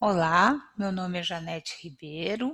Olá, meu nome é Janete Ribeiro.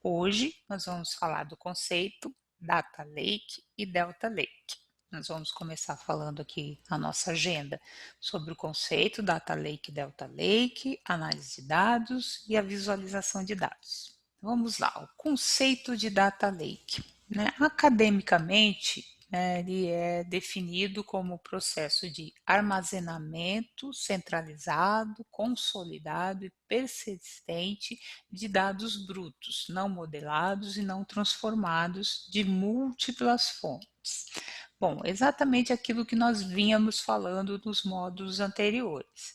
Hoje nós vamos falar do conceito Data Lake e Delta Lake. Nós vamos começar falando aqui na nossa agenda sobre o conceito Data Lake e Delta Lake, análise de dados e a visualização de dados. Vamos lá, o conceito de Data Lake, né? Academicamente, ele é definido como o processo de armazenamento centralizado, consolidado e persistente de dados brutos, não modelados e não transformados de múltiplas fontes. Bom, exatamente aquilo que nós vínhamos falando nos módulos anteriores,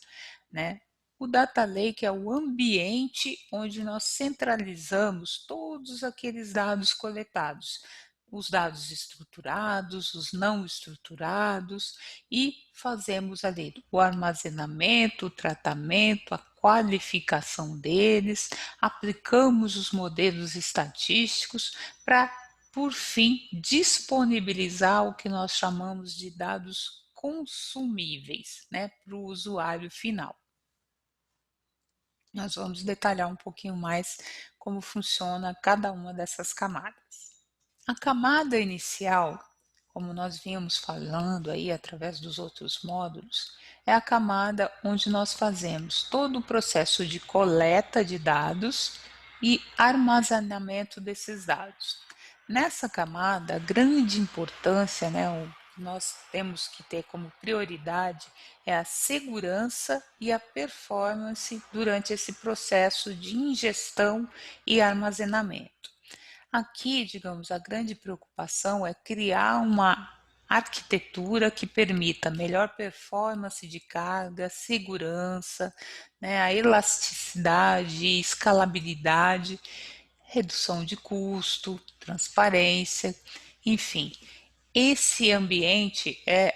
né? O Data Lake é o ambiente onde nós centralizamos todos aqueles dados coletados, os dados estruturados, os não estruturados, e fazemos ali o armazenamento, o tratamento, a qualificação deles, aplicamos os modelos estatísticos para, por fim, disponibilizar o que nós chamamos de dados consumíveis, né, para o usuário final. Nós vamos detalhar um pouquinho mais como funciona cada uma dessas camadas. A camada inicial, como nós vínhamos falando aí através dos outros módulos, é a camada onde nós fazemos todo o processo de coleta de dados e armazenamento desses dados. Nessa camada, a grande importância, né, nós temos que ter como prioridade é a segurança e a performance durante esse processo de ingestão e armazenamento. Aqui, digamos, a grande preocupação é criar uma arquitetura que permita melhor performance de carga, segurança, né, a elasticidade, escalabilidade, redução de custo, transparência, enfim. Esse ambiente é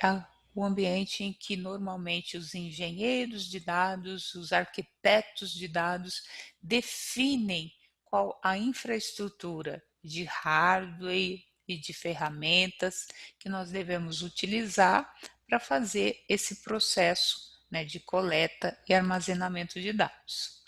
o ambiente em que normalmente os engenheiros de dados, os arquitetos de dados definem qual a infraestrutura de hardware e de ferramentas que nós devemos utilizar para fazer esse processo, né, de coleta e armazenamento de dados.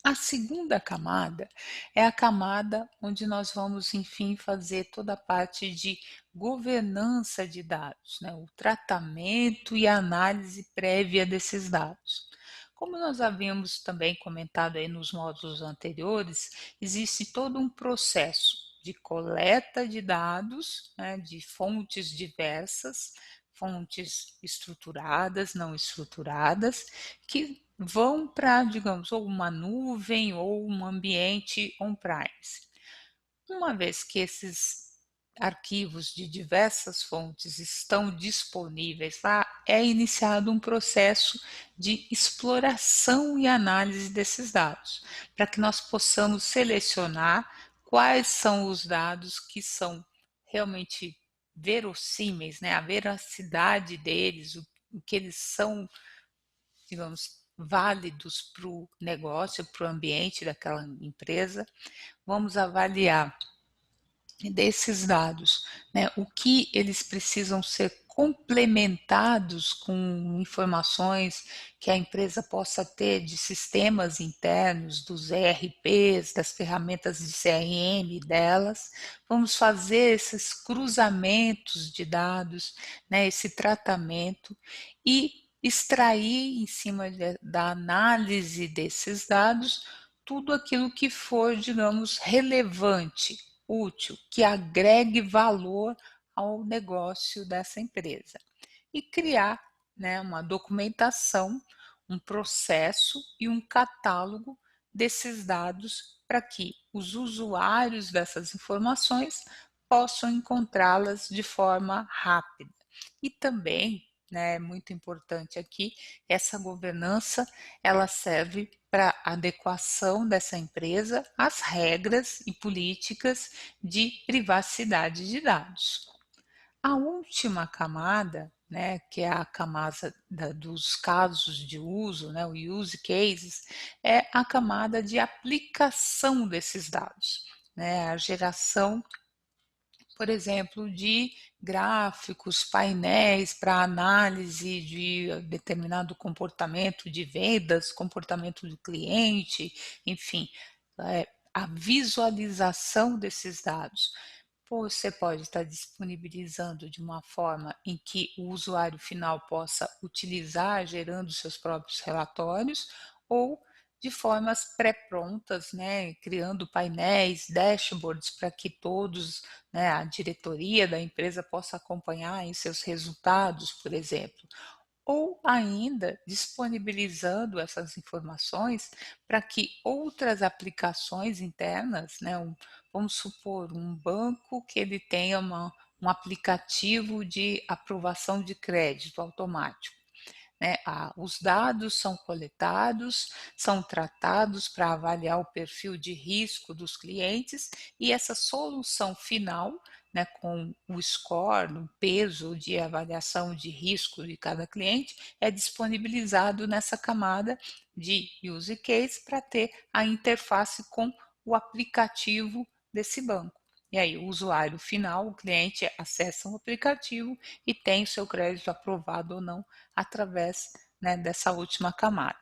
A segunda camada é a camada onde nós vamos, enfim, fazer toda a parte de governança de dados, né? O tratamento e a análise prévia desses dados. Como nós havíamos também comentado aí nos módulos anteriores, existe todo um processo de coleta de dados, né, de fontes diversas, fontes estruturadas, não estruturadas, que vão para, digamos, ou uma nuvem ou um ambiente on-premise. Uma vez que esses arquivos de diversas fontes estão disponíveis lá, é iniciado um processo de exploração e análise desses dados, para que nós possamos selecionar quais são os dados que são realmente verossímeis, né? A veracidade deles, o que eles são, digamos, válidos para o negócio, para o ambiente daquela empresa. Vamos avaliar desses dados, né, o que eles precisam ser complementados com informações que a empresa possa ter de sistemas internos, dos ERPs, das ferramentas de CRM delas. Vamos fazer esses cruzamentos de dados, né, esse tratamento e extrair em cima da análise desses dados tudo aquilo que for, digamos, relevante, útil, que agregue valor ao negócio dessa empresa. E criar, né, uma documentação, um processo e um catálogo desses dados para que os usuários dessas informações possam encontrá-las de forma rápida. E também, né, é muito importante aqui, essa governança ela serve para adequação dessa empresa às regras e políticas de privacidade de dados. A última camada, né, que é a camada dos casos de uso, né, o use cases, é a camada de aplicação desses dados, né, a geração, por exemplo, de gráficos, painéis para análise de determinado comportamento de vendas, comportamento do cliente, enfim, a visualização desses dados. Você pode estar disponibilizando de uma forma em que o usuário final possa utilizar, gerando seus próprios relatórios, ou de formas pré-prontas, né, criando painéis, dashboards para que todos, né, a diretoria da empresa possa acompanhar em seus resultados, por exemplo, ou ainda disponibilizando essas informações para que outras aplicações internas, né, vamos supor, um banco que ele tenha um aplicativo de aprovação de crédito automático, né? Os dados são coletados, são tratados para avaliar o perfil de risco dos clientes e essa solução final, né, com o score, o peso de avaliação de risco de cada cliente, é disponibilizado nessa camada de use case para ter a interface com o aplicativo desse banco. E aí, o usuário final, o cliente, acessa o aplicativo e tem o seu crédito aprovado ou não através, né, dessa última camada.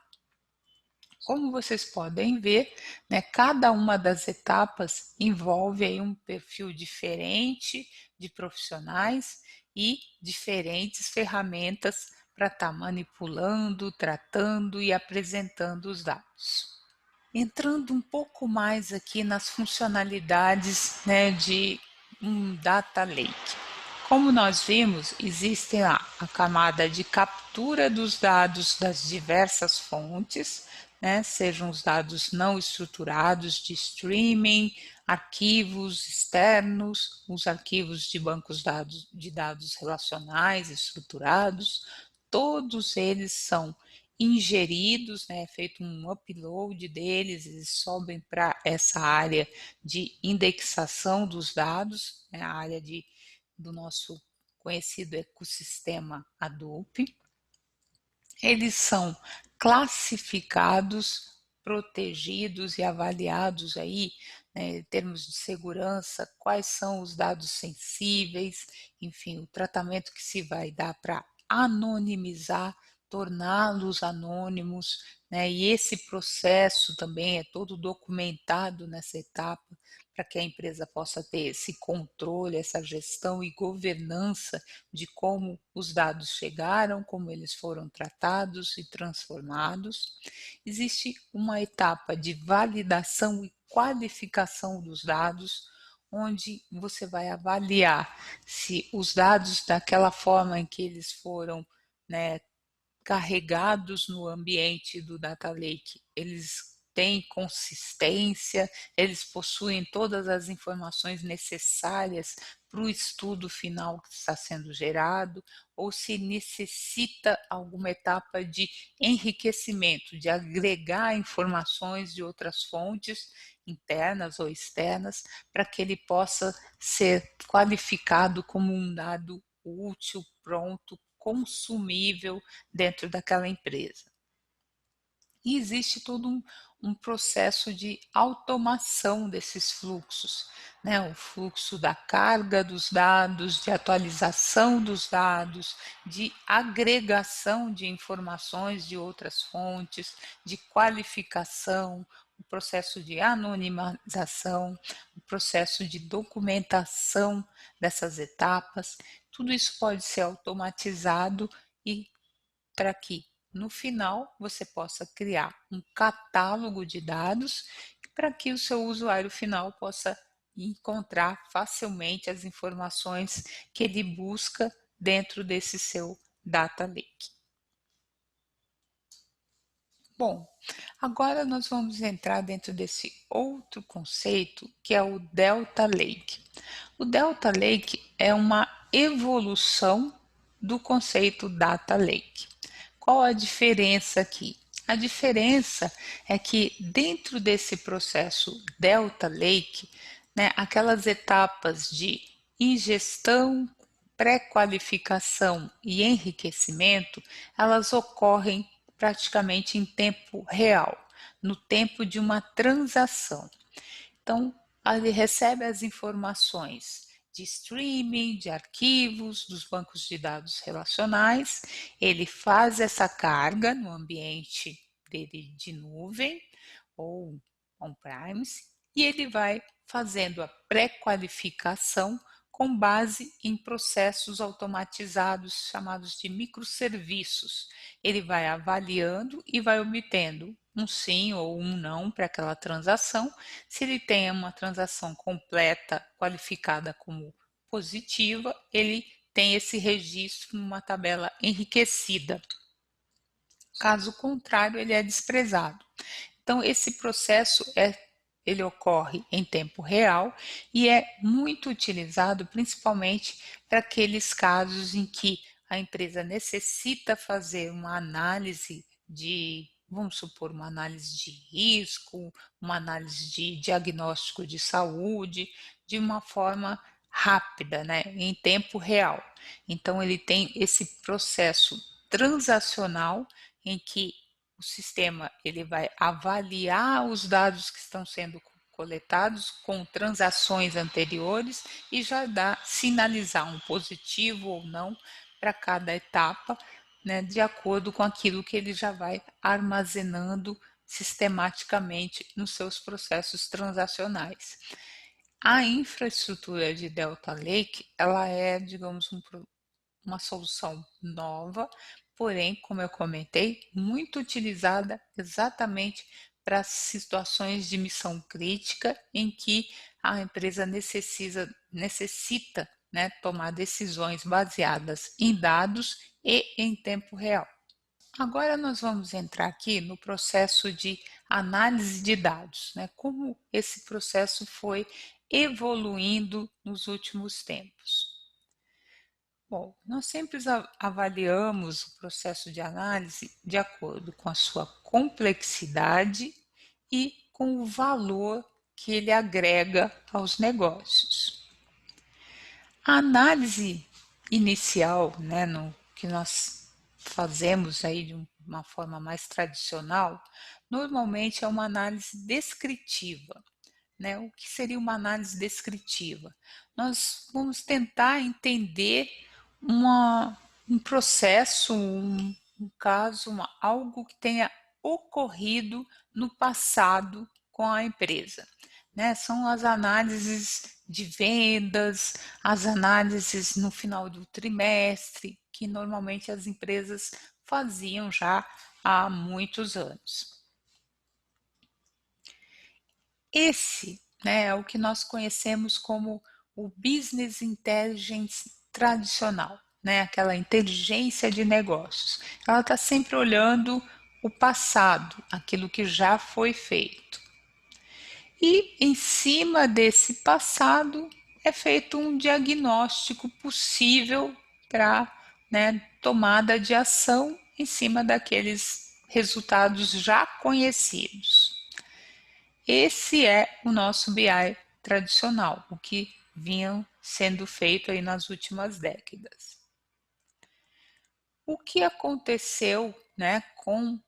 Como vocês podem ver, né, cada uma das etapas envolve aí um perfil diferente de profissionais e diferentes ferramentas para estar manipulando, tratando e apresentando os dados. Entrando um pouco mais aqui nas funcionalidades, né, de um data lake. Como nós vimos, existe a camada de captura dos dados das diversas fontes, né, sejam os dados não estruturados de streaming, arquivos externos, os arquivos de bancos de dados relacionais estruturados, todos eles são ingeridos, né, é feito um upload deles, eles sobem para essa área de indexação dos dados, né, a área do nosso conhecido ecossistema Hadoop. Eles são classificados, protegidos e avaliados aí, né, em termos de segurança, quais são os dados sensíveis, enfim, o tratamento que se vai dar para anonimizar, torná-los anônimos, né? E esse processo também é todo documentado nessa etapa para que a empresa possa ter esse controle, essa gestão e governança de como os dados chegaram, como eles foram tratados e transformados. Existe uma etapa de validação e qualificação dos dados, onde você vai avaliar se os dados daquela forma em que eles foram, né, carregados no ambiente do Data Lake, eles têm consistência, eles possuem todas as informações necessárias para o estudo final que está sendo gerado, ou se necessita alguma etapa de enriquecimento, de agregar informações de outras fontes, internas ou externas, para que ele possa ser qualificado como um dado útil, pronto, consumível dentro daquela empresa. E existe todo um processo de automação desses fluxos, né? O fluxo da carga dos dados, de atualização dos dados, de agregação de informações de outras fontes, de qualificação, o processo de anonimização, o processo de documentação dessas etapas. Tudo isso pode ser automatizado e para que no final você possa criar um catálogo de dados para que o seu usuário final possa encontrar facilmente as informações que ele busca dentro desse seu data lake. Bom, agora nós vamos entrar dentro desse outro conceito que é o Delta Lake. O Delta Lake é uma evolução do conceito Data Lake. Qual a diferença aqui? A diferença é que dentro desse processo Delta Lake, né, aquelas etapas de ingestão, pré-qualificação e enriquecimento, elas ocorrem praticamente em tempo real, no tempo de uma transação. Então, ele recebe as informações de streaming, de arquivos, dos bancos de dados relacionais. Ele faz essa carga no ambiente dele de nuvem ou on-premise e ele vai fazendo a pré-qualificação com base em processos automatizados chamados de microserviços. Ele vai avaliando e vai obtendo um sim ou um não para aquela transação. Se ele tem uma transação completa, qualificada como positiva, ele tem esse registro numa tabela enriquecida. Caso contrário, ele é desprezado. Então, esse processo ele ocorre em tempo real e é muito utilizado principalmente para aqueles casos em que a empresa necessita fazer uma análise de, vamos supor, uma análise de risco, uma análise de diagnóstico de saúde, de uma forma rápida, né, em tempo real. Então, ele tem esse processo transacional em que o sistema ele vai avaliar os dados que estão sendo coletados com transações anteriores e já dá sinalizar um positivo ou não para cada etapa, né, de acordo com aquilo que ele já vai armazenando sistematicamente nos seus processos transacionais. A infraestrutura de Delta Lake, ela é, digamos, uma solução nova, porém, como eu comentei, muito utilizada exatamente para situações de missão crítica em que a empresa necessita, né, tomar decisões baseadas em dados e em tempo real. Agora nós vamos entrar aqui no processo de análise de dados, né? Como esse processo foi evoluindo nos últimos tempos. Bom, nós sempre avaliamos o processo de análise de acordo com a sua complexidade e com o valor que ele agrega aos negócios. A análise inicial, né, no que nós fazemos aí de uma forma mais tradicional, normalmente é uma análise descritiva, né? O que seria uma análise descritiva? Nós vamos tentar entender um processo, um caso, algo que tenha ocorrido no passado com a empresa. Né? São as análises de vendas, as análises no final do trimestre, que normalmente as empresas faziam já há muitos anos. Esse, né, é o que nós conhecemos como o business intelligence tradicional, né, aquela inteligência de negócios. Ela está sempre olhando o passado, aquilo que já foi feito. E em cima desse passado é feito um diagnóstico possível para, né, tomada de ação em cima daqueles resultados já conhecidos. Esse é o nosso BI tradicional, o que vinha sendo feito aí nas últimas décadas. O que aconteceu, né, com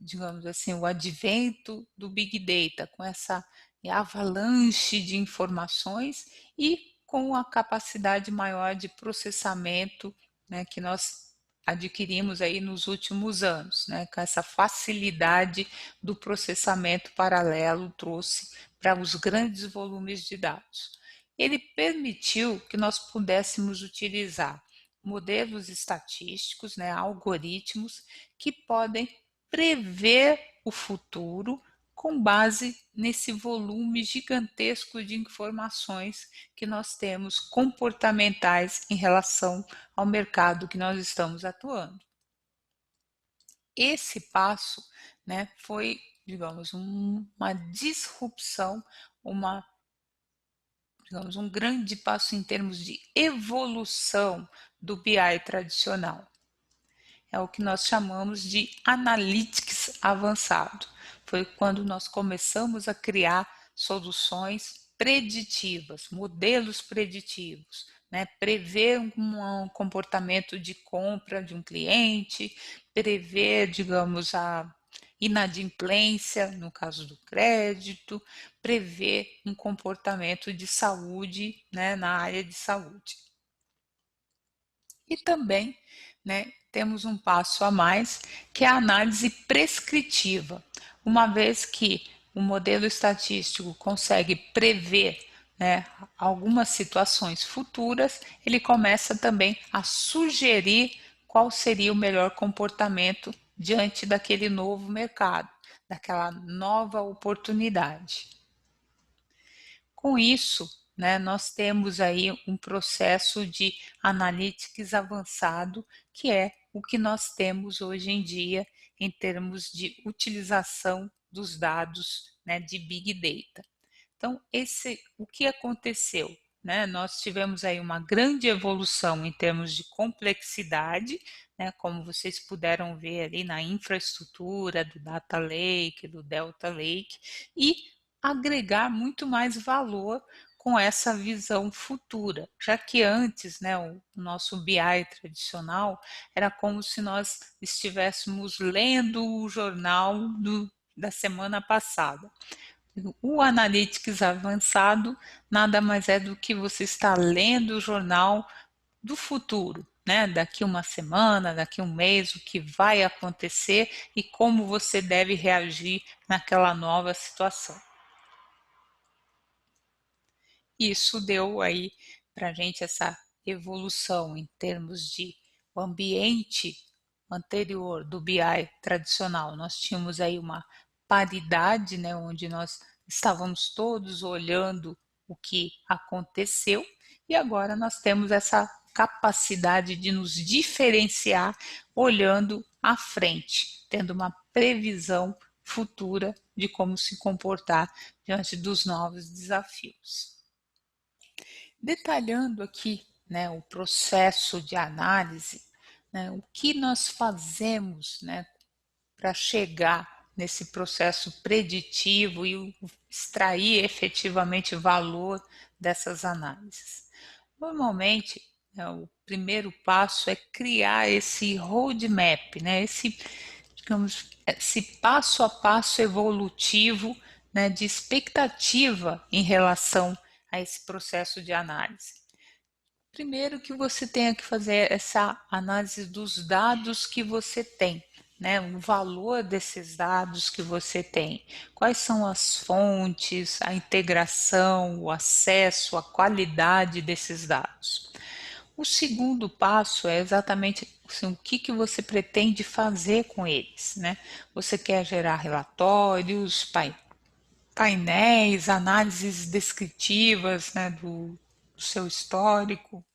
digamos assim, o advento do Big Data, com essa avalanche de informações e com a capacidade maior de processamento, né, que nós adquirimos aí nos últimos anos, né, com essa facilidade do processamento paralelo trouxe para os grandes volumes de dados. Ele permitiu que nós pudéssemos utilizar modelos estatísticos, né, algoritmos que podem prever o futuro com base nesse volume gigantesco de informações que nós temos comportamentais em relação ao mercado que nós estamos atuando. Esse passo, né, foi, digamos, uma disrupção, digamos, um grande passo em termos de evolução do BI tradicional. É o que nós chamamos de analytics avançado. Foi quando nós começamos a criar soluções preditivas, modelos preditivos, né? Prever um comportamento de compra de um cliente, prever, digamos, inadimplência, no caso do crédito, prever um comportamento de saúde, né, na área de saúde. E também, né, temos um passo a mais, que é a análise prescritiva, uma vez que o modelo estatístico consegue prever, né, algumas situações futuras, ele começa também a sugerir qual seria o melhor comportamento diante daquele novo mercado, daquela nova oportunidade. Com isso, né, nós temos aí um processo de analytics avançado, que é o que nós temos hoje em dia em termos de utilização dos dados, né, de Big Data. Então, o que aconteceu? Né? Nós tivemos aí uma grande evolução em termos de complexidade, né? Como vocês puderam ver ali na infraestrutura do Data Lake, do Delta Lake, e agregar muito mais valor com essa visão futura, já que antes, né, o nosso BI tradicional era como se nós estivéssemos lendo o jornal da semana passada. O Analytics avançado nada mais é do que você estar lendo o jornal do futuro, né? Daqui uma semana, daqui um mês, o que vai acontecer e como você deve reagir naquela nova situação. Isso deu aí para a gente essa evolução em termos de o ambiente anterior do BI tradicional. Nós tínhamos aí uma paridade, né, onde nós estávamos todos olhando o que aconteceu e agora nós temos essa capacidade de nos diferenciar olhando à frente, tendo uma previsão futura de como se comportar diante dos novos desafios. Detalhando aqui, né, o processo de análise, né, o que nós fazemos, né, para chegar nesse processo preditivo e extrair efetivamente valor dessas análises. Normalmente, né, o primeiro passo é criar esse roadmap, né, digamos, esse passo a passo evolutivo, né, de expectativa em relação a esse processo de análise. Primeiro que você tenha que fazer essa análise dos dados que você tem, né? O valor desses dados que você tem, quais são as fontes, a integração, o acesso, a qualidade desses dados. O segundo passo é exatamente assim, o que você pretende fazer com eles, né? Você quer gerar relatórios, painéis, análises descritivas, né, do seu histórico,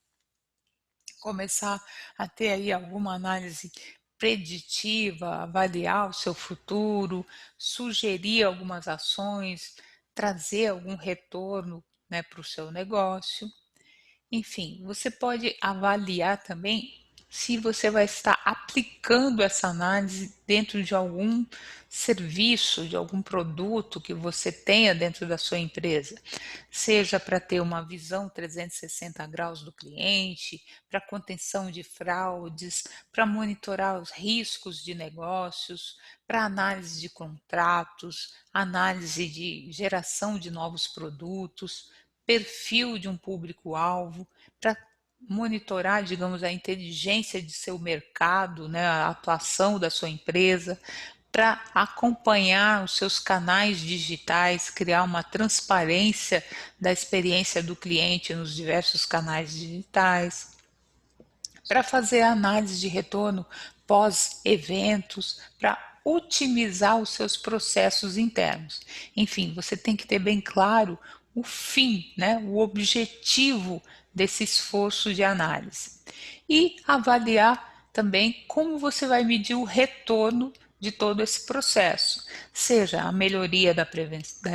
começar a ter aí alguma análise preditiva, avaliar o seu futuro, sugerir algumas ações, trazer algum retorno, né, para o seu negócio. Enfim, você pode avaliar também se você vai estar aplicando essa análise dentro de algum serviço, de algum produto que você tenha dentro da sua empresa, seja para ter uma visão 360 graus do cliente, para contenção de fraudes, para monitorar os riscos de negócios, para análise de contratos, análise de geração de novos produtos, perfil de um público-alvo, para monitorar, digamos, a inteligência de seu mercado, né, a atuação da sua empresa, para acompanhar os seus canais digitais, criar uma transparência da experiência do cliente nos diversos canais digitais, para fazer a análise de retorno pós-eventos, para otimizar os seus processos internos. Enfim, você tem que ter bem claro o fim, né, o objetivo desse esforço de análise. E avaliar também como você vai medir o retorno de todo esse processo, seja a melhoria da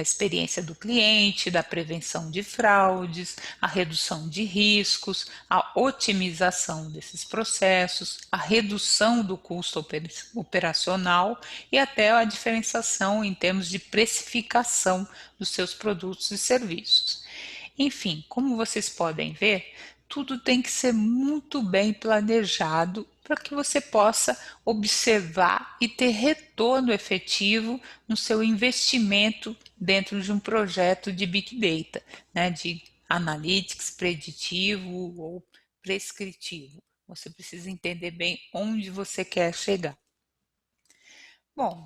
experiência do cliente, da prevenção de fraudes, a redução de riscos, a otimização desses processos, a redução do custo operacional e até a diferenciação em termos de precificação dos seus produtos e serviços. Enfim, como vocês podem ver, tudo tem que ser muito bem planejado para que você possa observar e ter retorno efetivo no seu investimento dentro de um projeto de Big Data, né, de Analytics preditivo ou prescritivo. Você precisa entender bem onde você quer chegar. Bom,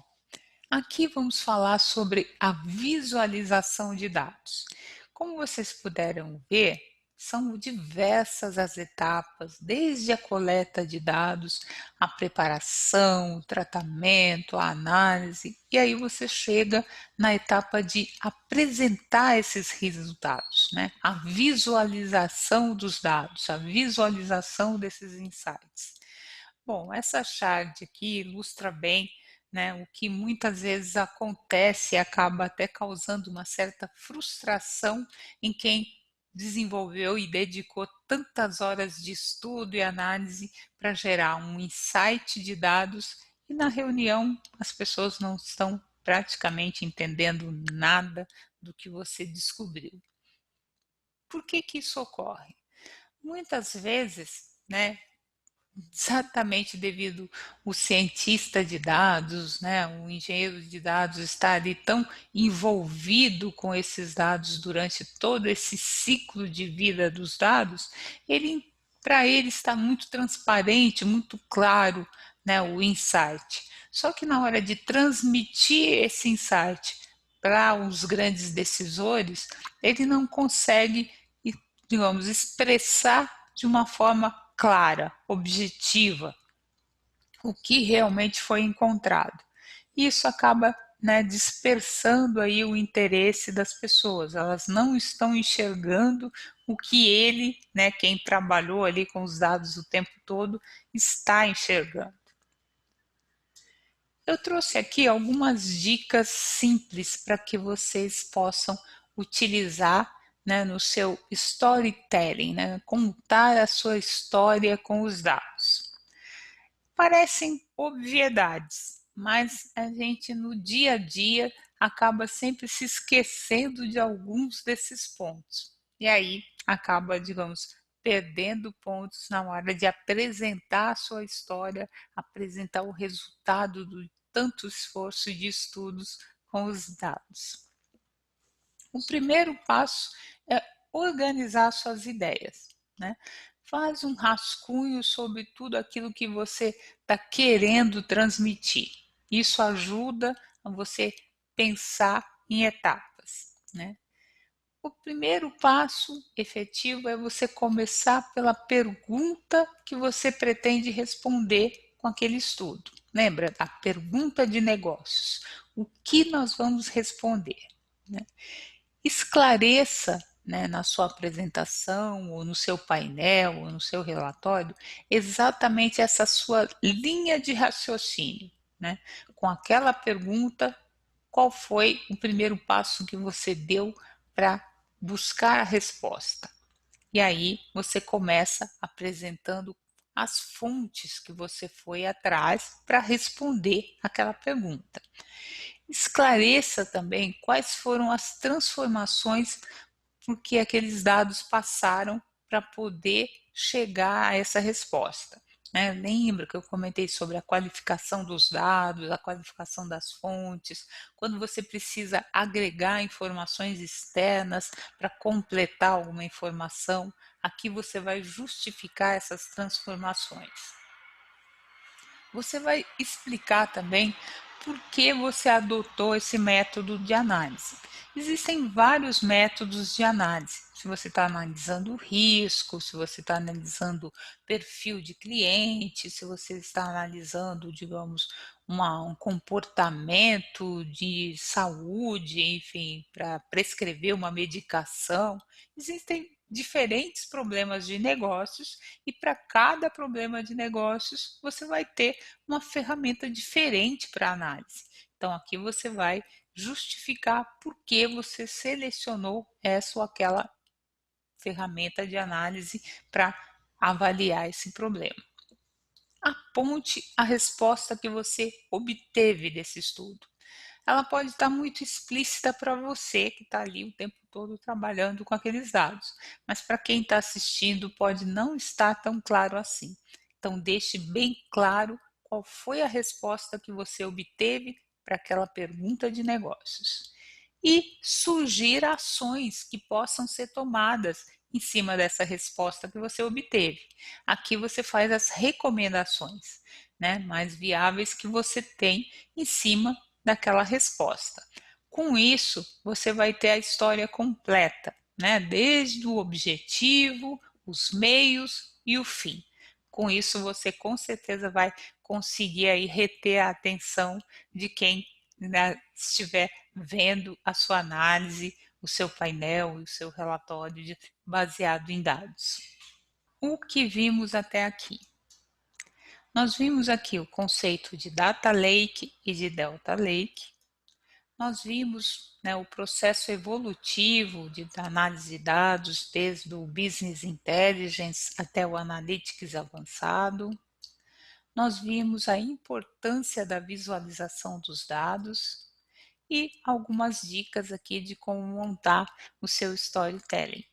aqui vamos falar sobre a visualização de dados. Como vocês puderam ver, são diversas as etapas, desde a coleta de dados, a preparação, o tratamento, a análise, e aí você chega na etapa de apresentar esses resultados, né? A visualização dos dados, a visualização desses insights. Bom, essa chart aqui ilustra bem, né, o que muitas vezes acontece e acaba até causando uma certa frustração em quem desenvolveu e dedicou tantas horas de estudo e análise para gerar um insight de dados e na reunião as pessoas não estão praticamente entendendo nada do que você descobriu. Por que que isso ocorre? Muitas vezes, né, exatamente devido o cientista de dados, né, o engenheiro de dados estar ali tão envolvido com esses dados durante todo esse ciclo de vida dos dados, ele para ele está muito transparente, muito claro, né, o insight. Só que na hora de transmitir esse insight para os grandes decisores, ele não consegue, digamos, expressar de uma forma clara, objetiva, o que realmente foi encontrado. Isso acaba, né, dispersando aí o interesse das pessoas. Elas não estão enxergando o que ele, né, quem trabalhou ali com os dados o tempo todo, está enxergando. Eu trouxe aqui algumas dicas simples para que vocês possam utilizar, né, no seu storytelling, né, contar a sua história com os dados. Parecem obviedades, mas a gente no dia a dia acaba sempre se esquecendo de alguns desses pontos. E aí acaba, digamos, perdendo pontos na hora de apresentar a sua história, apresentar o resultado do tanto esforço de estudos com os dados. O primeiro passo é organizar suas ideias, né? Faz um rascunho sobre tudo aquilo que você está querendo transmitir. Isso ajuda a você pensar em etapas, né? O primeiro passo efetivo é você começar pela pergunta que você pretende responder com aquele estudo. Lembra da pergunta de negócios? O que nós vamos responder, né? Esclareça, né, na sua apresentação, ou no seu painel, ou no seu relatório, exatamente essa sua linha de raciocínio, né? Com aquela pergunta, qual foi o primeiro passo que você deu para buscar a resposta? E aí você começa apresentando as fontes que você foi atrás para responder aquela pergunta. Esclareça também quais foram as transformações por que aqueles dados passaram para poder chegar a essa resposta, né? Lembra que eu comentei sobre a qualificação dos dados, a qualificação das fontes, quando você precisa agregar informações externas para completar alguma informação, aqui você vai justificar essas transformações. Você vai explicar também por que você adotou esse método de análise. Existem vários métodos de análise. Se você está analisando o risco, se você está analisando perfil de cliente, se você está analisando, digamos, um comportamento de saúde, enfim, para prescrever uma medicação. Existem diferentes problemas de negócios e para cada problema de negócios você vai ter uma ferramenta diferente para análise. Então aqui você vai justificar por que você selecionou essa ou aquela ferramenta de análise para avaliar esse problema. Aponte a resposta que você obteve desse estudo. Ela pode estar muito explícita para você que está ali o tempo todo trabalhando com aqueles dados, mas para quem está assistindo pode não estar tão claro assim. Então, deixe bem claro qual foi a resposta que você obteve para aquela pergunta de negócios. E sugira ações que possam ser tomadas em cima dessa resposta que você obteve. Aqui você faz as recomendações, né, mais viáveis que você tem em cima daquela resposta. Com isso, você vai ter a história completa, né, desde o objetivo, os meios e o fim. Com isso, você com certeza vai conseguir aí reter a atenção de quem, né, estiver vendo a sua análise, o seu painel e o seu relatório baseado em dados. O que vimos até aqui? Nós vimos aqui o conceito de Data Lake e de Delta Lake. Nós vimos, né, o processo evolutivo da análise de dados, desde o Business Intelligence até o Analytics avançado. Nós vimos a importância da visualização dos dados e algumas dicas aqui de como montar o seu storytelling.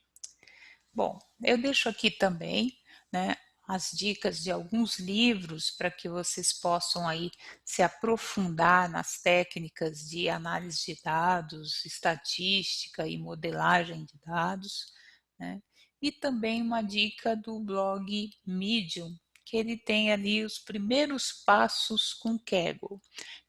Bom, eu deixo aqui também, né, as dicas de alguns livros para que vocês possam aí se aprofundar nas técnicas de análise de dados, estatística e modelagem de dados, né? E também uma dica do blog Medium, que ele tem ali os primeiros passos com Kaggle.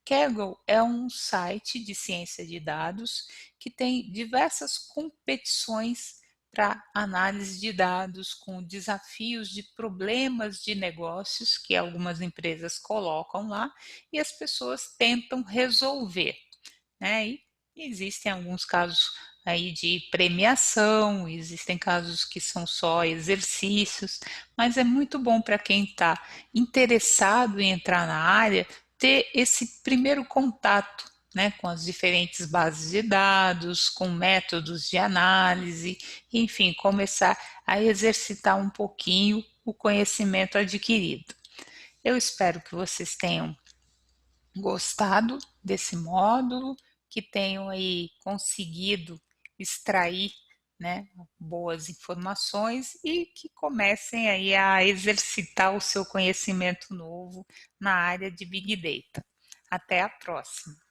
Kaggle é um site de ciência de dados que tem diversas competições para análise de dados com desafios de problemas de negócios que algumas empresas colocam lá e as pessoas tentam resolver, né? E existem alguns casos aí de premiação, existem casos que são só exercícios, mas é muito bom para quem está interessado em entrar na área ter esse primeiro contato, né, com as diferentes bases de dados, com métodos de análise, enfim, começar a exercitar um pouquinho o conhecimento adquirido. Eu espero que vocês tenham gostado desse módulo, que tenham aí conseguido extrair, né, boas informações e que comecem aí a exercitar o seu conhecimento novo na área de Big Data. Até a próxima!